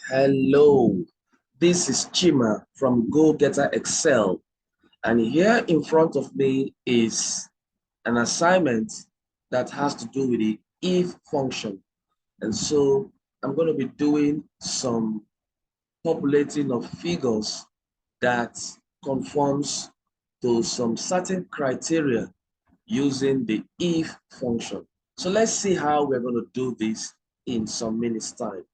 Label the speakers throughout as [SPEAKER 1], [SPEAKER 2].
[SPEAKER 1] Hello, this is Chima from Go Getter Excel, and here in front of me is an assignment that has to do with the if function. And so I'm going to be doing some populating of figures that conforms to some certain criteria using the if function. So let's see how we're going to do this in some minutes time.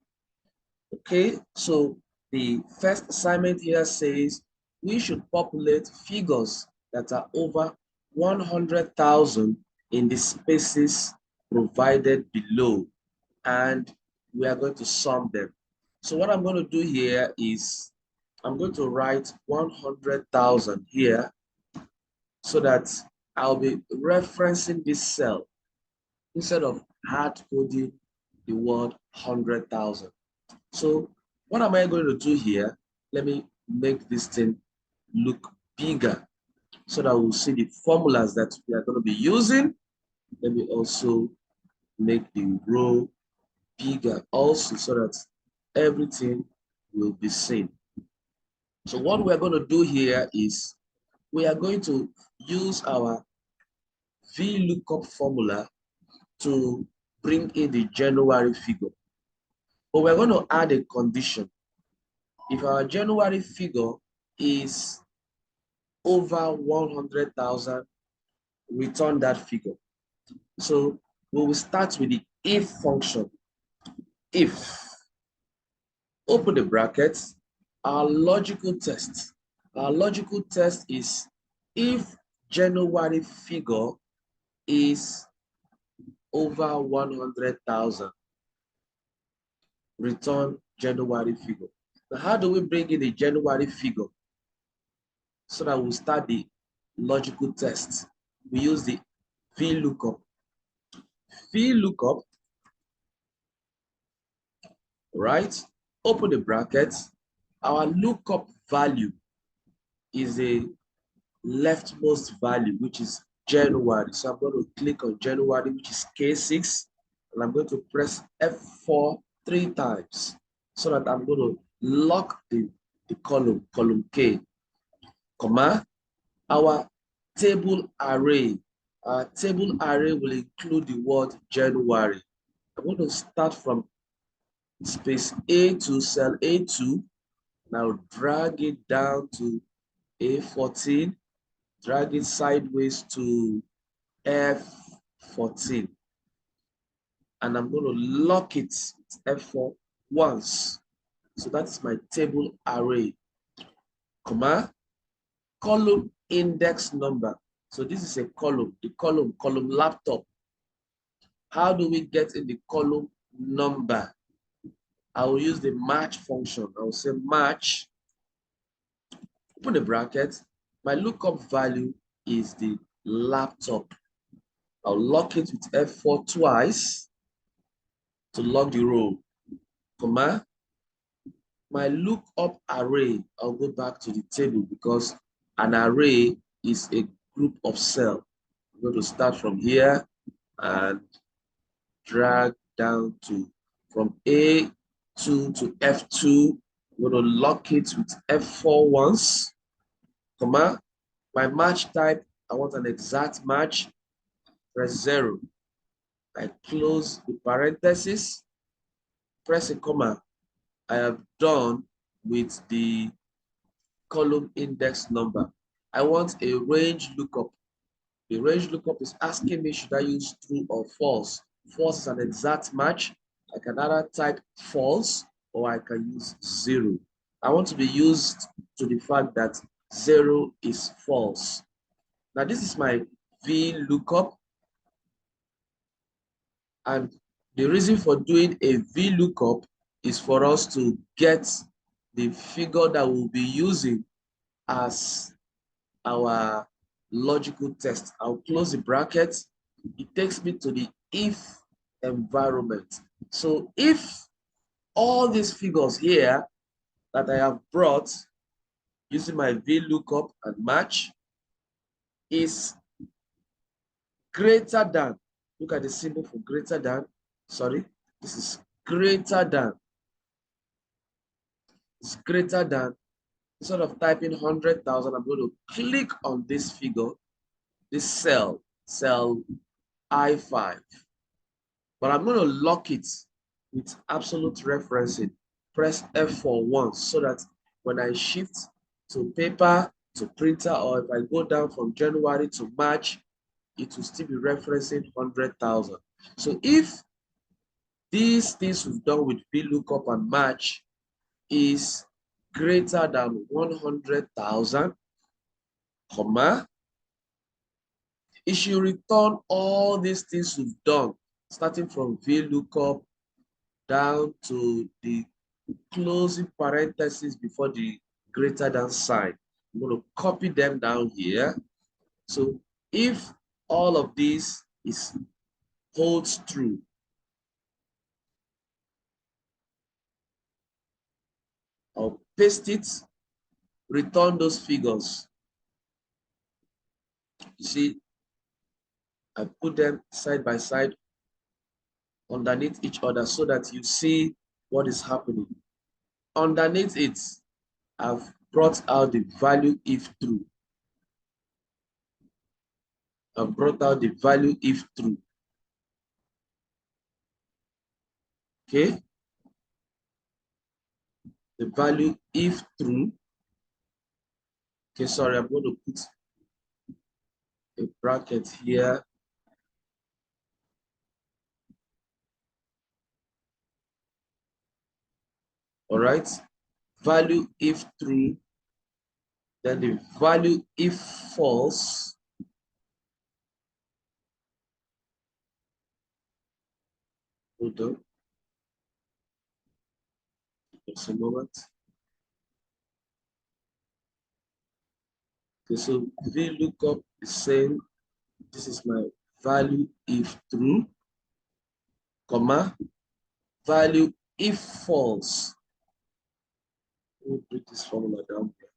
[SPEAKER 1] Okay, so the first assignment here says we should populate figures that are over 100,000 in the spaces provided below, and we are going to sum them. So what I'm going to do here is I'm going to write 100,000 here so that I'll be referencing this cell instead of hard coding the word 100,000. So what am I going to do here? Let me make this thing look bigger so that we'll see the formulas that we are going to be using. Let me also make the row bigger also so that everything will be seen. So what we're going to do here is we are going to use our VLOOKUP formula to bring in the January figure. But we're going to add a condition. If our January figure is over 100,000, return that figure. So we will start with the if function. If, open the brackets, our logical test. Our logical test is if January figure is over 100,000, return January figure. Now, how do we bring in the January figure? So that we'll start the logical test. We use the VLOOKUP. VLOOKUP, right? Open the brackets. Our lookup value is a leftmost value, which is January. So I'm going to click on January, which is K6, and I'm going to press F4 3 times so that I'm going to lock the column K, comma, our table array. Our table array will include the word January. I'm going to start from space A2, cell A2. Now drag it down to A14, drag it sideways to F14. And I'm going to lock it with F4 once. So that's my table array, comma, column index number. So this is a column, the column laptop. How do we get in the column number? I will use the match function. I will say match, open the bracket. My lookup value is the laptop. I'll lock it with F4 twice to lock the row, comma. My lookup array, I'll go back to the table because an array is a group of cells. I'm going to start from here and drag down to from A2 to F2. I'm going to lock it with F4 once, comma. My match type, I want an exact match, press 0. I close the parenthesis, press a comma. I have done with the column index number. I want a range lookup. The range lookup is asking me, should I use true or false? False is an exact match. I can either type false or I can use 0. I want to be used to the fact that 0 is false. Now this is my VLOOKUP. And the reason for doing a VLOOKUP is for us to get the figure that we'll be using as our logical test. I'll close the bracket. It takes me to the if environment. So if all these figures here that I have brought using my VLOOKUP and match is greater than, look at the symbol for greater than, sorry, this is greater than is greater than, instead of typing 100,000, I'm going to click on this figure, this cell I5. But I'm going to lock it with absolute referencing. Press F4 once so that when I shift to paper, to printer, or if I go down from January to March, it will still be referencing 100,000. So if these things we've done with VLOOKUP and match is greater than 100,000, comma, it should return all these things we've done, starting from VLOOKUP down to the closing parentheses before the greater than sign. I'm going to copy them down here. So if all of this holds true, I'll paste it, return those figures. You see, I put them side by side underneath each other so that you see what is happening. Underneath it, I've brought out the value if true. I've brought out the value if true. Okay? The value if true. Okay, sorry, I'm going to put a bracket here. All right? Value if true. Then the value if false. Hold on. Just a moment. Okay, so VLOOKUP is saying this is my value if true, comma, value if false. Let me put this formula down here.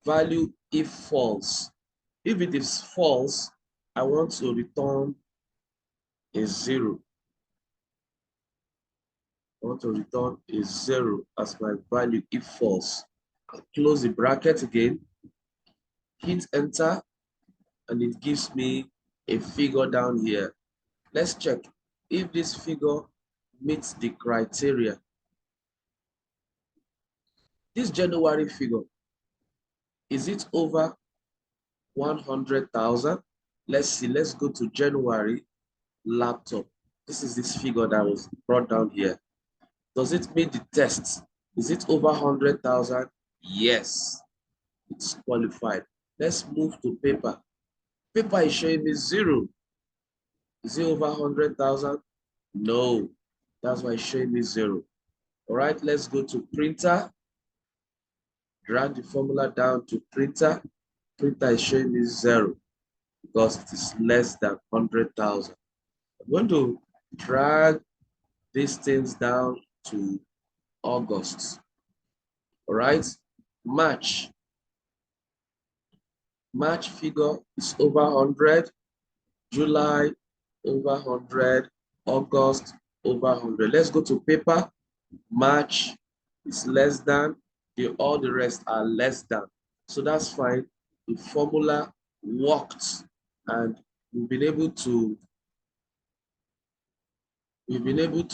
[SPEAKER 1] Value if false. If it is false, I want to return a 0. I want to return a 0 as my value if false. I'll close the bracket again, hit enter, and it gives me a figure down here. Let's check if this figure meets the criteria. This January figure, is it over 100,000? Let's see, let's go to January laptop. This is this figure that was brought down here. Does it meet the test? Is it over 100,000? Yes, it's qualified. Let's move to paper. Paper is showing me 0. Is it over 100,000? No, that's why it's showing me 0. All right, let's go to printer. Drag the formula down to printer. Printer is showing me 0 because it is less than 100,000. I'm going to drag these things down to August. All right, March. March figure is over 100. July over 100. August over 100. Let's go to paper. March is less than. All the rest are less than. So that's fine. The formula worked, and we've been able to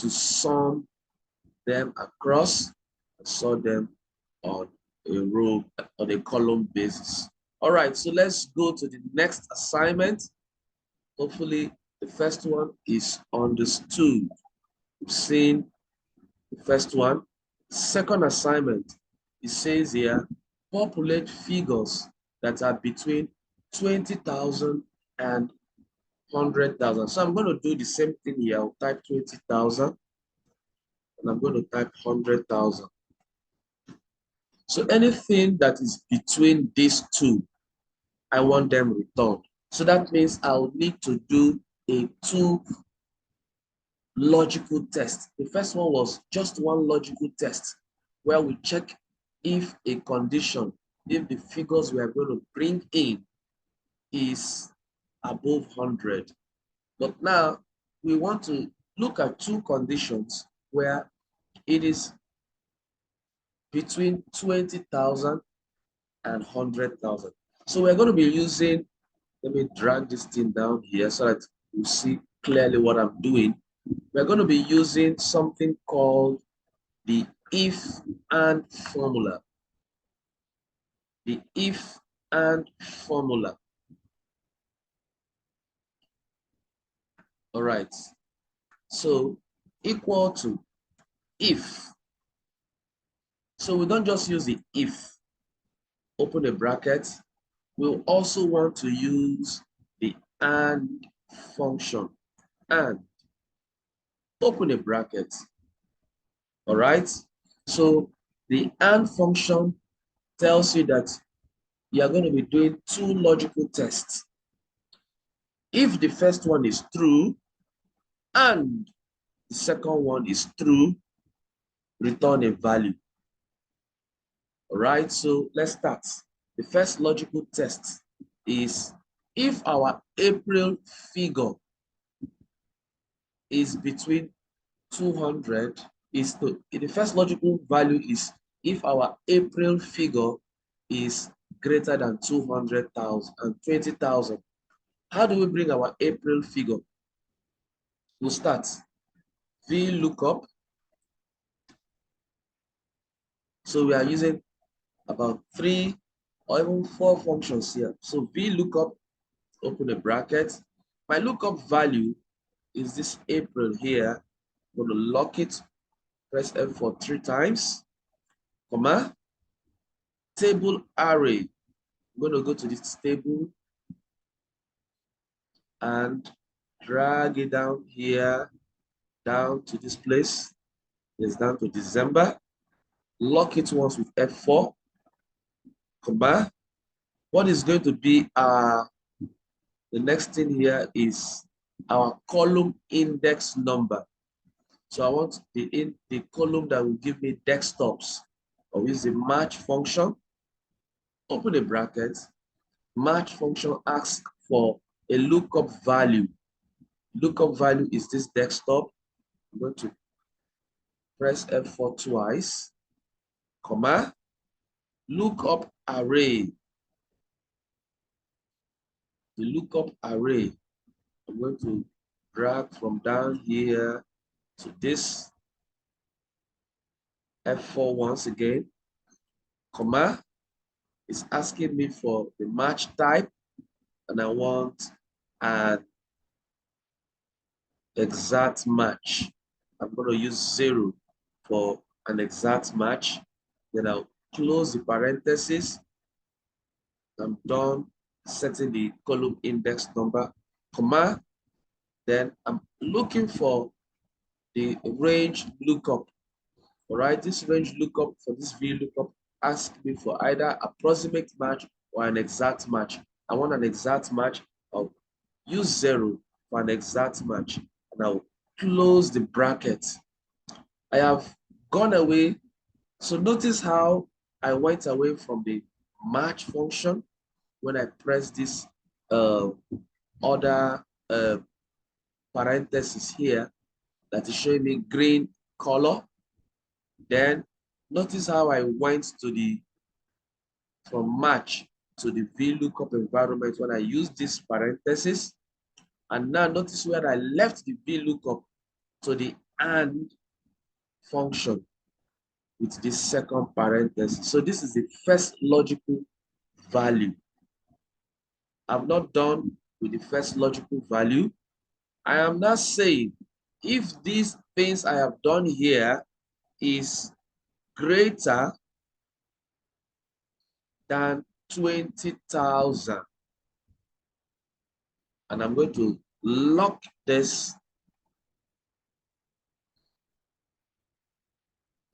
[SPEAKER 1] sum them across and sort them on a row, on a column basis. All right, so let's go to the next assignment. Hopefully the first one is understood. We've seen the first one. Second assignment, it says here, populate figures that are between 20,000 and 100,000. So I'm going to do the same thing here. I'll type 20,000 and I'm going to type 100,000. So anything that is between these two, I want them returned. So that means I'll need to do a 2 logical test. The first one was just 1 logical test where we check if a condition, if the figures we are going to bring in is above 100. But now we want to look at 2 conditions where it is between 20,000 and 100,000. So we're going to be using, let me drag this thing down here so that you see clearly what I'm doing. We're going to be using something called the if and formula. The if and formula. All right. So equal to if. So we don't just use the if, open a bracket. We'll also want to use the and function, and open a bracket. All right. So the and function tells you that you are going to be doing two logical tests. If the first one is true and the second one is true, return a value. All right, so let's start. The first logical test is if our April figure is between 200, the first logical value is if our April figure is greater than 200,000 and 20,000. How do we bring our April figure? We'll start VLOOKUP. So we are using about 3 or even 4 functions here. So VLOOKUP, open a bracket. My lookup value is this April here. I'm going to lock it, press F4 3 times, comma, table array. I'm going to go to this table and drag it down here, down to this place. It's down to December. Lock it once with F4, comma. What is going to be the next thing here is our column index number. So I want the column that will give me desktops. Or use the match function. Open a bracket. Match function asks for a lookup value. Lookup value is this desktop. I'm going to press F4 twice, comma, lookup array. The lookup array, I'm going to drag from down here to this, F4 once again, comma, it's asking me for the match type, and I want an exact match. I'm going to use 0 for an exact match. Then I'll close the parentheses. I'm done setting the column index number, comma. Then I'm looking for the range lookup. All right, this range lookup for this VLOOKUP asks me for either approximate match or an exact match. I want an exact match. I'll use 0 for an exact match, and I'll close the bracket. I have gone away. So notice how I went away from the match function when I press this other parenthesis here that is showing me green color. Then notice how I went to from match to the VLOOKUP environment when I use this parenthesis. And now notice where I left the VLOOKUP to the AND function with this second parenthesis. So this is the first logical value. I'm not done with the first logical value. I am now saying if these things I have done here is greater than 20,000, and I'm going to lock this.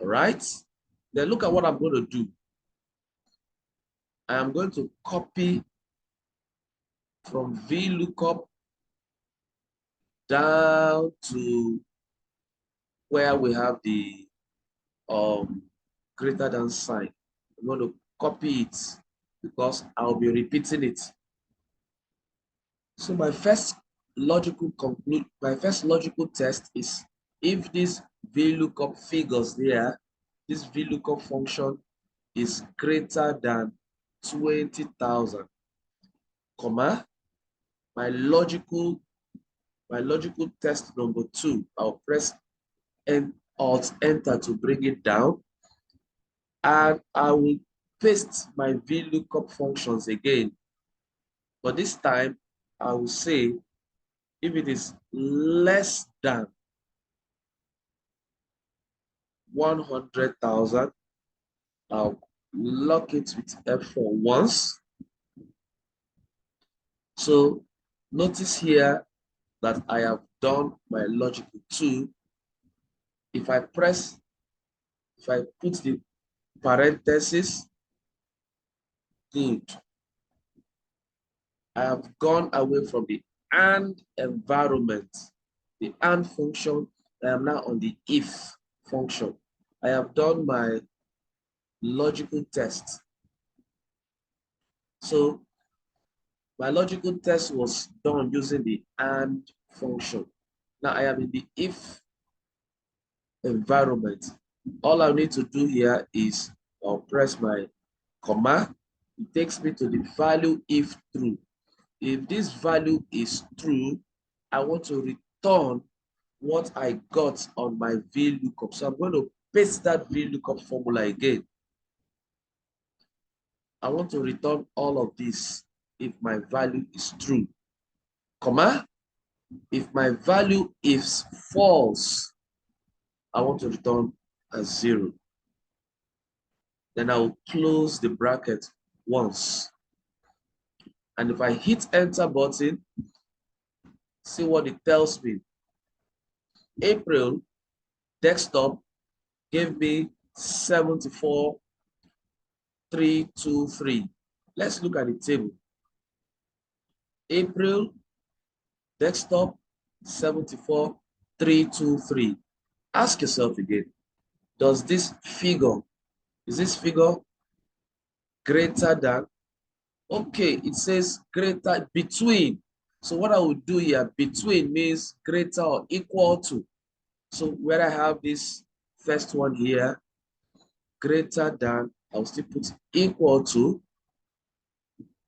[SPEAKER 1] All right, then look at what I'm going to do. I am going to copy from VLOOKUP down to where we have the greater than sign. I'm going to copy it because I'll be repeating it. So my first logical test is if this VLOOKUP figures there this VLOOKUP function is greater than 20,000, comma, my logical test number 2, I'll press Alt Enter to bring it down, and I will paste my VLOOKUP functions again. But this time, I will say if it is less than 100,000, I'll lock it with F4 once. So notice here that I have done my logical 2. If I put the parenthesis, good. I have gone away from the AND environment, the AND function. I am now on the if function. I have done my logical test. So my logical test was done using the AND function. Now I am in the if environment. All I need to do here is I'll press my comma. It takes me to the value if true. If this value is true, I want to return what I got on my VLOOKUP. So I'm going to paste that VLOOKUP formula again. I want to return all of this if my value is true, comma. If my value is false, I want to return a 0. Then I will close the bracket once. And if I hit enter button, see what it tells me. April desktop gave me 74,323. Let's look at the table. April desktop 74,323. Ask yourself again, is this figure greater than? Okay, it says greater between. So what I would do here, between means greater or equal to. So where I have this first one here, greater than, I'll still put equal to.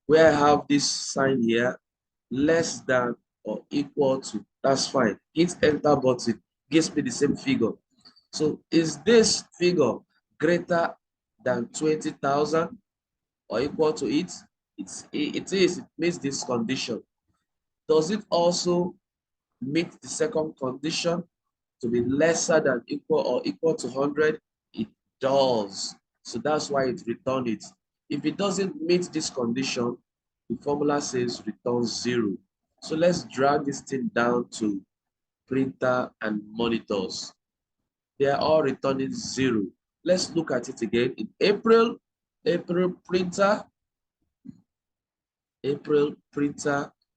[SPEAKER 1] Where I have this sign here, less than or equal to, that's fine. Hit enter button, gives me the same figure. So is this figure greater than 20,000 or equal to it? It is. It meets this condition. Does it also meet the second condition to be lesser than equal or equal to 100? It does. So that's why it returned it. If it doesn't meet this condition, the formula says return 0. So let's drag this thing down to printer and monitors. They are all returning 0. Let's look at it again. In April printer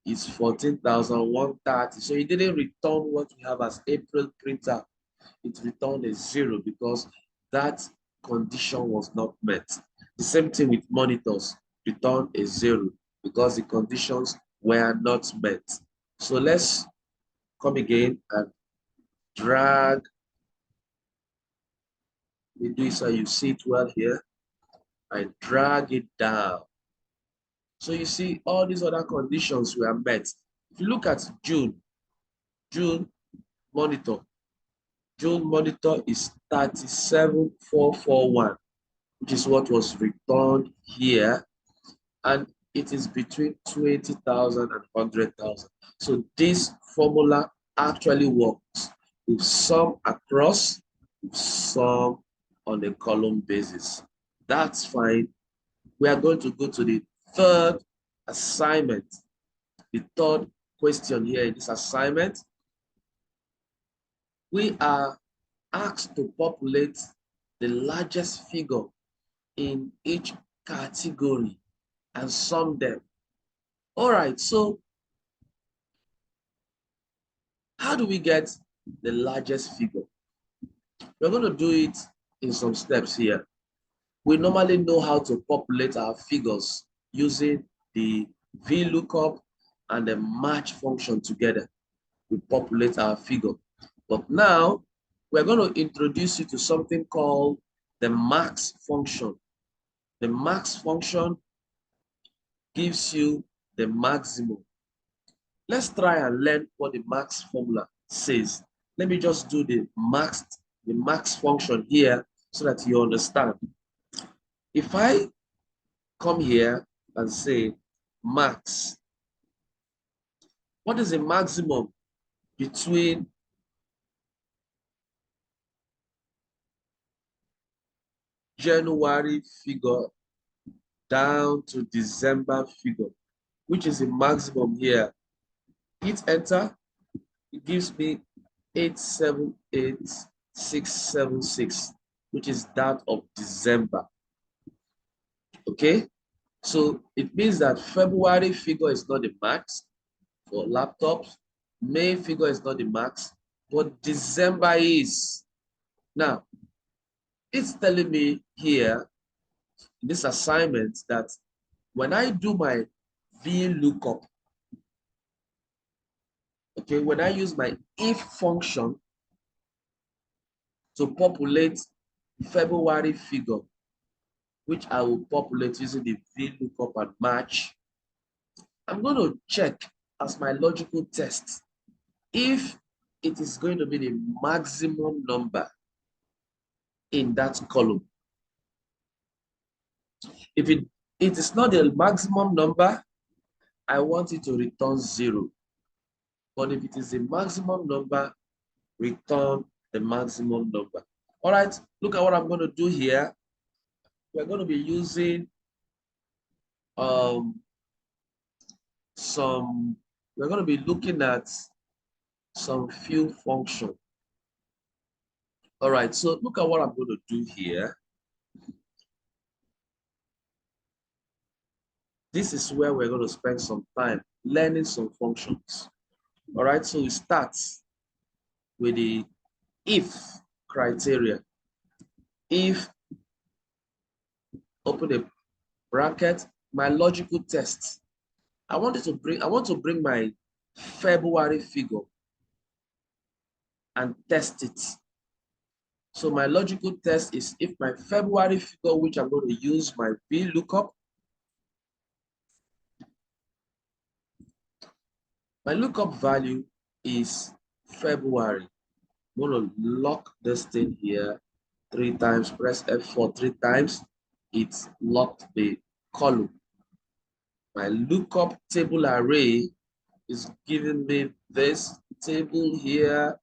[SPEAKER 1] is 14,130. So it didn't return what we have as April printer. It returned a 0 because that condition was not met. The same thing with monitors, return a 0 because the conditions were not met. So let's come again and drag. We do it so you see it well here. I drag it down. So you see all these other conditions were met. If you look at June monitor, June monitor is 37,441, which is what was returned here. And it is between 20,000 and 100,000. So this formula actually works with sum across, with sum on a column basis. That's fine. We are going to go to the third assignment. The third question here in this assignment. We are asked to populate the largest figure in each category and sum them. All right, so how do we get the largest figure? We're going to do it in some steps here. We normally know how to populate our figures using the VLOOKUP and the match function together. We populate our figure. But now we're going to introduce you to something called the max function. The max function gives you the maximum. Let's try and learn what the max formula says. Let me just do the max function here so that you understand. If I come here and say max, what is the maximum between January figure down to December figure? Which is the maximum here? Hit enter. It gives me 878676, which is that of December. Okay, so it means that February figure is not the max for laptops, May figure is not the max, but December is. Now, it's telling me here in this assignment that when I do my VLOOKUP, okay, when I use my if function to populate February figure, which I will populate using the VLOOKUP and match, I'm going to check as my logical test if it is going to be the maximum number in that column. If it is not the maximum number, I want it to return 0. But if it is the maximum number, return the maximum number. All right, look at what I'm going to do here. We're going to be using we're going to be looking at some few functions. All right, so look at what I'm going to do here. This is where we're going to spend some time learning some functions. All right, so we start with the if criteria. If, open a bracket, my logical test. I want to bring my February figure and test it. So my logical test is if my February figure, which I'm going to use my VLOOKUP, my lookup value is February. I'm going to lock this thing here 3 times, press F4 3 times. It's locked the column. My lookup table array is giving me this table here.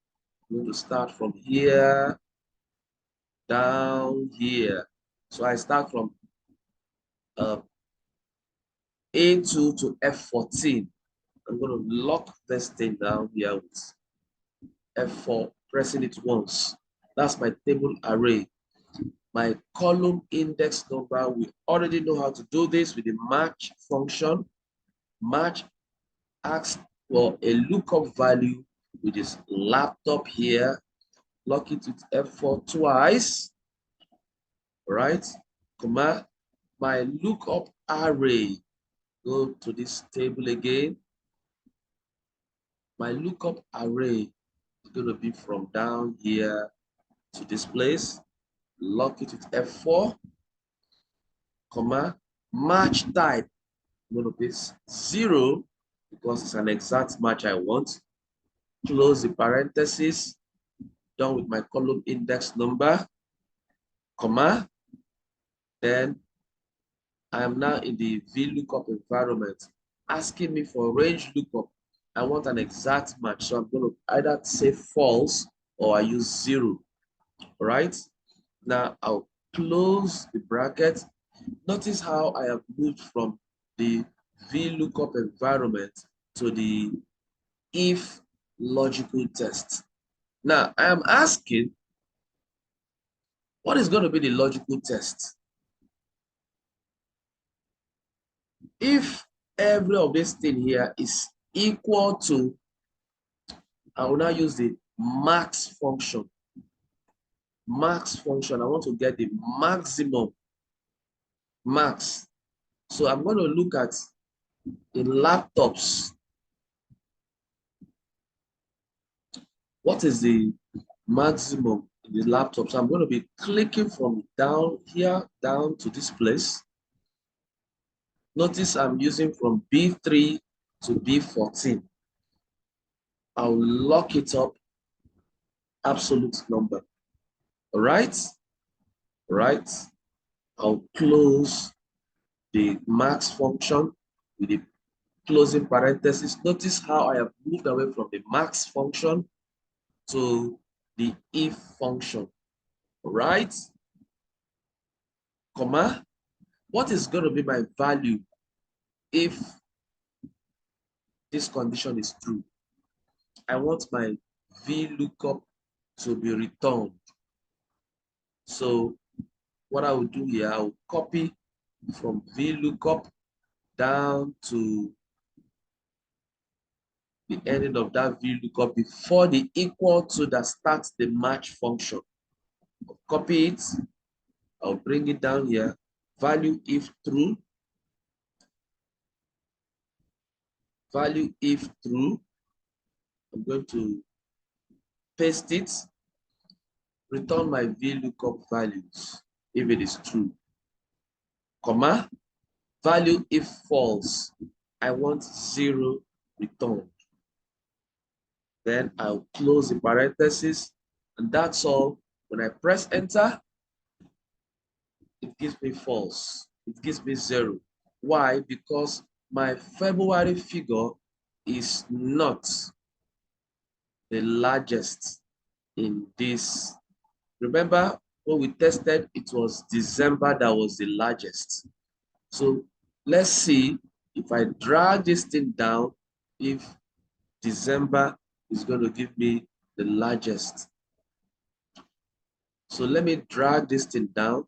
[SPEAKER 1] I'm going to start from here down here. So I start from A2 to F14. I'm going to lock this thing down here with F4, pressing it once. That's my table array. My column index number, we already know how to do this with the match function. Match asks for a lookup value with this laptop here. Lock it with F4 twice. All right, comma, my lookup array. Go to this table again. My lookup array is going to be from down here to this place. Lock it with F4, comma, match type. I'm going to put 0 because it's an exact match I want. Close the parenthesis. Done with my column index number, comma. Then I am now in the VLOOKUP environment, asking me for range lookup. I want an exact match, so I'm going to either say false or I use 0. All right. Now I'll close the bracket. Notice how I have moved from the VLOOKUP environment to the if logical test. Now I am asking, what is going to be the logical test? If every of this thing here is equal to, I will now use the max function. Max function, I want to get the maximum max. So I'm going to look at in laptops. What is the maximum in the laptop. So I'm going to be clicking from down here, down to this place. Notice I'm using from B3 to B14. I'll lock it up, absolute number. All right? All right. I'll close the max function with the closing parenthesis. Notice how I have moved away from the max function to the if function. All right? Comma. What is going to be my value if this condition is true? I want my VLOOKUP to be returned. So what I will do here, I will copy from VLOOKUP down to the ending of that VLOOKUP before the equal to that starts the match function. I'll copy it, I'll bring it down here, value if true, value if true. I'm going to paste it, return my VLOOKUP values if it is true, comma, value if false. I want 0 returned. Then I'll close the parenthesis, and that's all. When I press enter, it gives me false. It gives me 0. Why? Because my February figure is not the largest in this. Remember, when we tested, it was December that was the largest. So let's see if I drag this thing down, if December is going to give me the largest. So let me drag this thing down.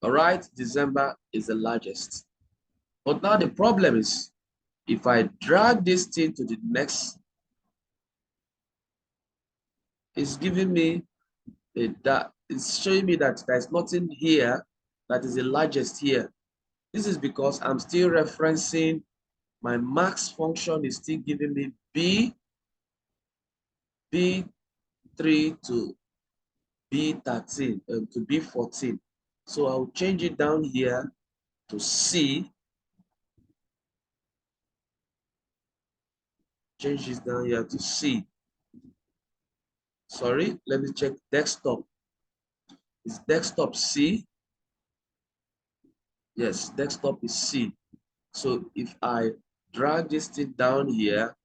[SPEAKER 1] All right, December is the largest. But now the problem is, if I drag this thing to the next, it's giving me that it's showing me that there's nothing here that is the largest here. This is because I'm still referencing my max function is still giving me B3 to B13 to B14. So I'll change it down here to C. Change this down here to C. Sorry, let me check desktop. Is desktop C? Yes, desktop is C. So if I drag this thing down here,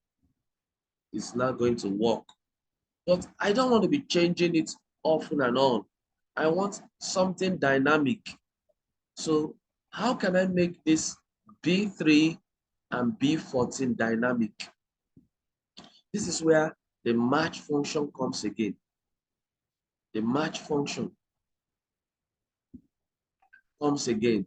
[SPEAKER 1] it's not going to work. But I don't want to be changing it often and on. I want something dynamic. So how can I make this B3 and B14 dynamic? This is where the match function comes again. The match function comes again.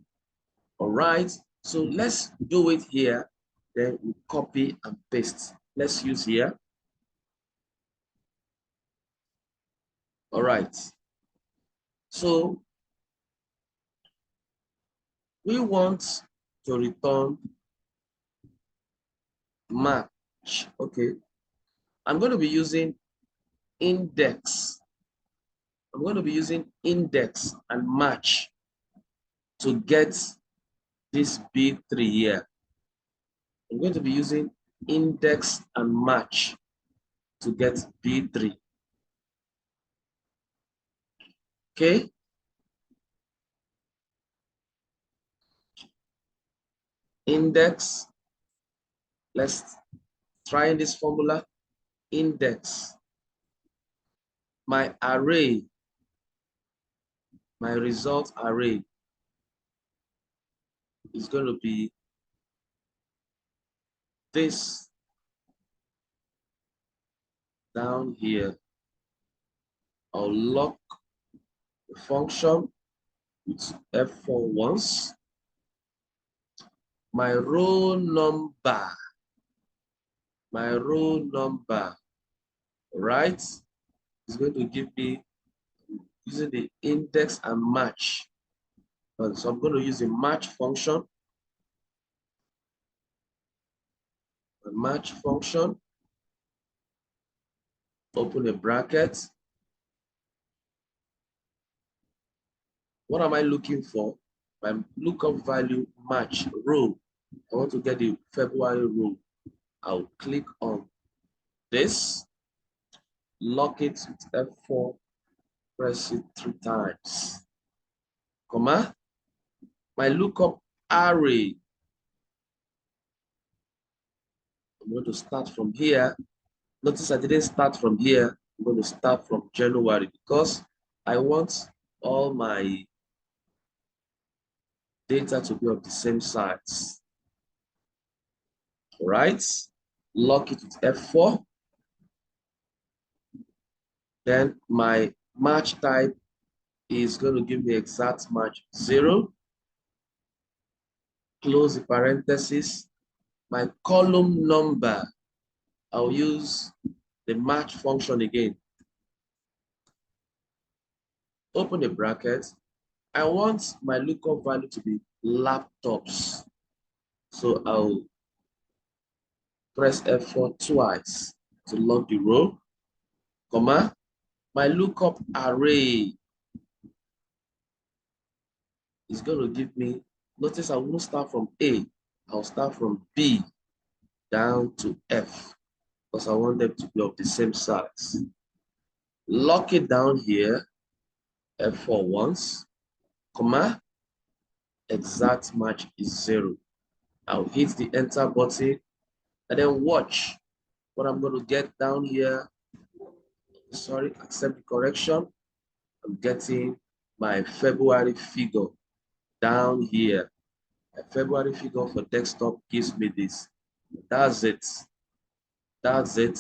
[SPEAKER 1] All right, so let's do it here. Then we copy and paste. Let's use here. All right. So we want to return match. Okay. I'm going to be using index. I'm going to be using index and match to get this B3 here. I'm going to be using index and match to get B3. Okay. Index. Let's try this formula. Index. My array. My result array is going to be this down here. I'll lock the function with F4 once. My row number, right, is going to give me using the index and match. So I'm going to use the match function. The match function. open a bracket. What am I looking for? My lookup value match row. I want to get the February row. I'll click on this, lock it with F4, press it 3 times, comma, my lookup array. I'm going to start from here. Notice I didn't start from here. I'm going to start from January because I want all my data to be of the same size. All right, lock it with F4. Then my match type is going to give me exact match 0. Close the parenthesis. My column number, I'll use the match function again. Open the bracket. I want my lookup value to be laptops. So I'll press F4 twice to lock the row, comma, my lookup array is going to give me, notice I won't start from A, I'll start from B down to F because I want them to be of the same size. Lock it down here, F4 once, comma, exact match is 0. I'll hit the enter button and then watch what I'm going to get down here. Sorry, accept the correction. I'm getting my February figure down here. My February figure for desktop gives me this. That's it. That's it.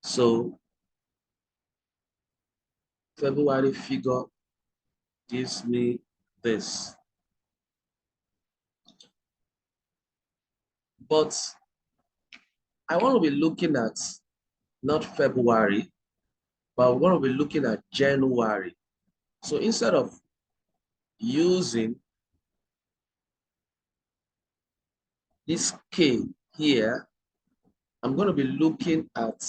[SPEAKER 1] So February figure gives me this. But I want to be looking at not February, but we're going to be looking at January. So instead of using this K here, I'm going to be looking at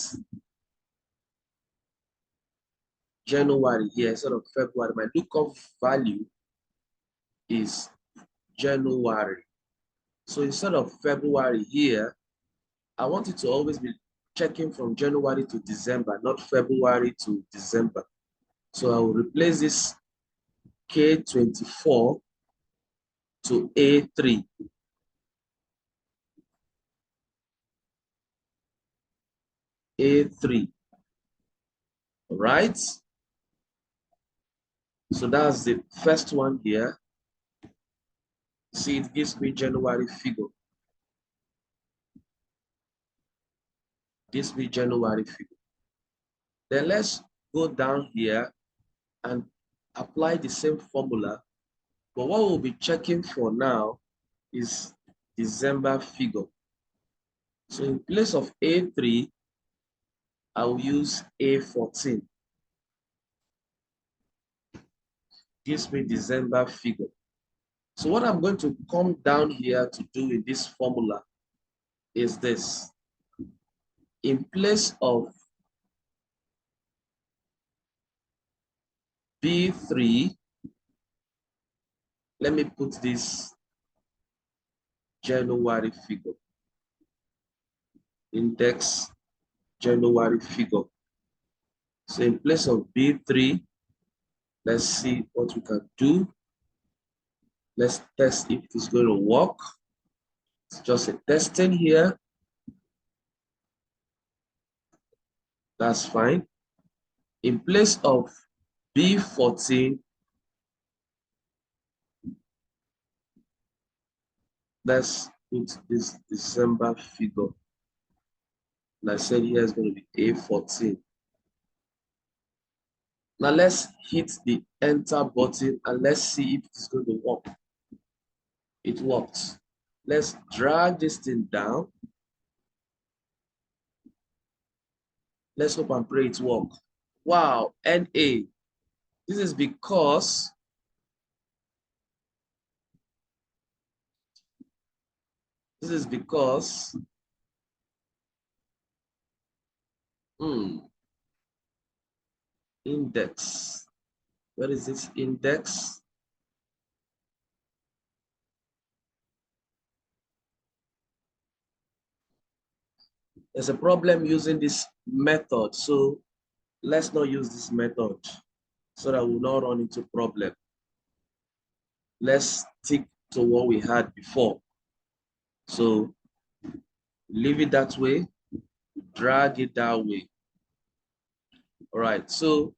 [SPEAKER 1] January here instead of February. My lookup value is January. So instead of February here, I want it to always be checking from January to December, not February to December. So I will replace this K24 to A3. A3, all right? So that's the first one here. See, it gives me January figure. Gives me January figure. Then let's go down here and apply the same formula. But what we'll be checking for now is December figure. So in place of A3, I'll use A14. Gives me December figure. So what I'm going to come down here to do in this formula is this. In place of B3, let me put this January figure. Index January figure. So in place of B3, let's see what we can do. Let's test if it's going to work. It's just a testing here. That's fine. In place of B14, let's put this December figure. And I said here is going to be A14. Now let's hit the enter button and let's see if it's going to work. It works. Let's drag this thing down. Let's hope and pray it works. Wow, NA. This is because Index. Where is this index? There's a problem using this method, so let's not use this method so that we'll not run into problem. Let's stick to what we had before. So leave it that way, drag it that way. All right, so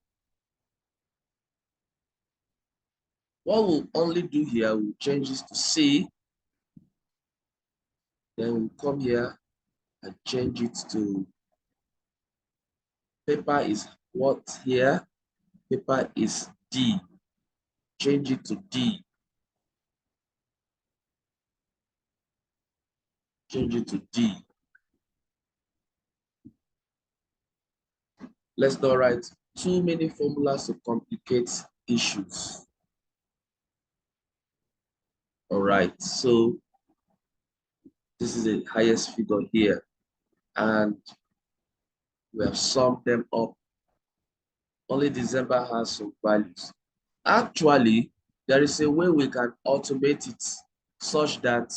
[SPEAKER 1] what we'll only do here, we'll change this to C, then we'll come here and change it to paper is what here? Paper is D. Change it to D. Change it to D. Let's not write too many formulas to complicate issues. All right, so this is the highest figure here, and we have summed them up. Only December has some values. Actually, there is a way we can automate it such that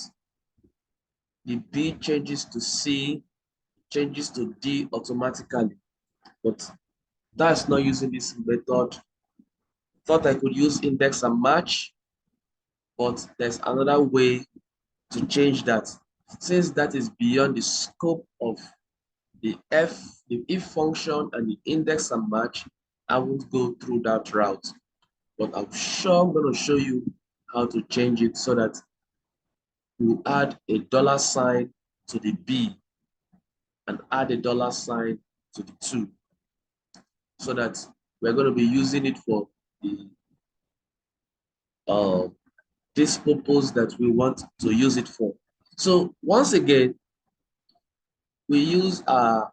[SPEAKER 1] the B changes to C, changes to D automatically. But that's not using this method. Thought I could use index and match, but there's another way to change that. Since that is beyond the scope of the if function and the index and match, I won't go through that route. But I'm sure I'm going to show you how to change it so that we'll add a dollar sign to the B and add a dollar sign to the 2, so that we're going to be using it for the this purpose that we want to use it for. So once again, we use our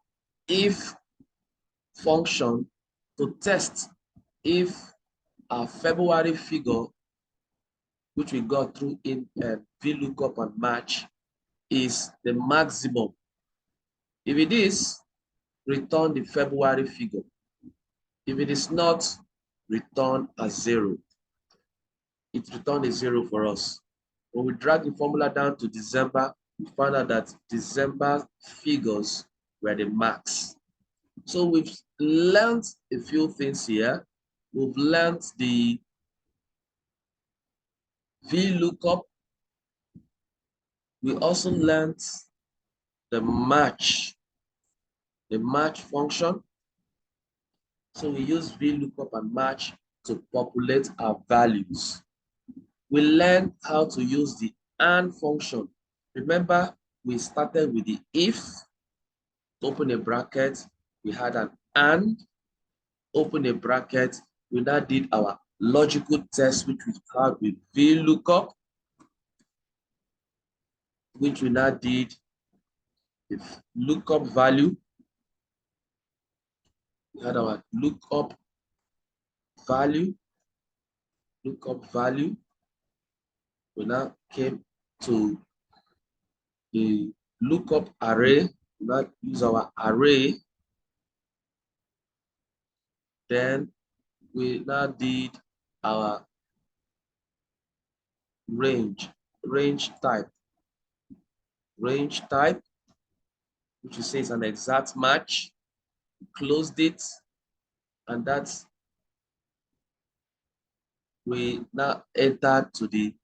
[SPEAKER 1] if function to test if our February figure, which we got through in VLOOKUP and match, is the maximum. If it is, return the February figure. If it is not, return a 0. It returned a 0 for us. When we drag the formula down to December, we found out that December figures were the max. So we've learned a few things here. We've learned the VLOOKUP. We also learned the match function. So we use VLOOKUP and match to populate our values. We learned how to use the AND function. Remember, we started with the if, open a bracket, we had an AND, open a bracket, we now did our logical test, which we had with VLOOKUP, which we now did with lookup value. We had our lookup value. We now came to the lookup array. We now use our array. Then we now did our range type, which we say is an exact match. We closed it, and that's we now enter to the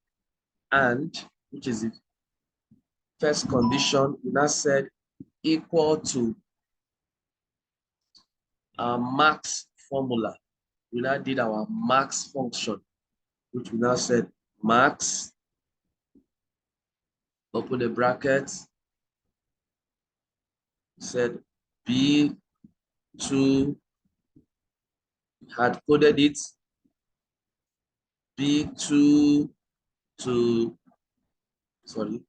[SPEAKER 1] AND, which is the first condition. We now said equal to our max formula. We now did our max function, which we now said max, open the bracket, said B2, had coded it, B2 to, sorry,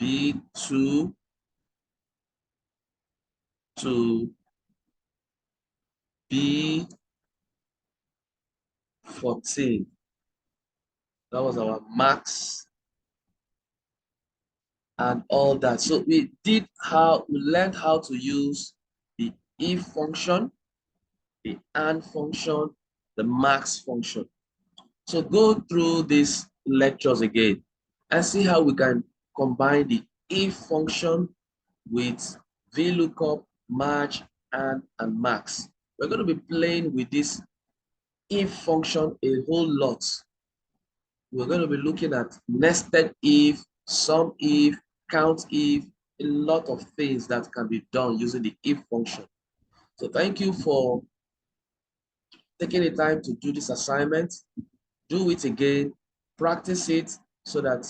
[SPEAKER 1] B2 to B14. That was our max and all that. So we learned how to use the if function, the and function, the max function. So go through these lectures again and see how we can combine the if function with VLOOKUP, match, and max. We're going to be playing with this if function a whole lot. We're going to be looking at nested if, sum if, count if, a lot of things that can be done using the if function. So thank you for taking the time to do this assignment. Do it again, practice it so that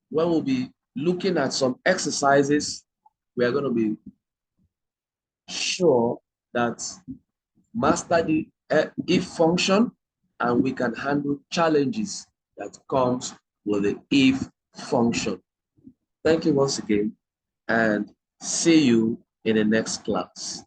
[SPEAKER 1] when we'll be looking at some exercises, we are going to be sure that master the if function and we can handle challenges that comes with the if function. Thank you once again and see you in the next class.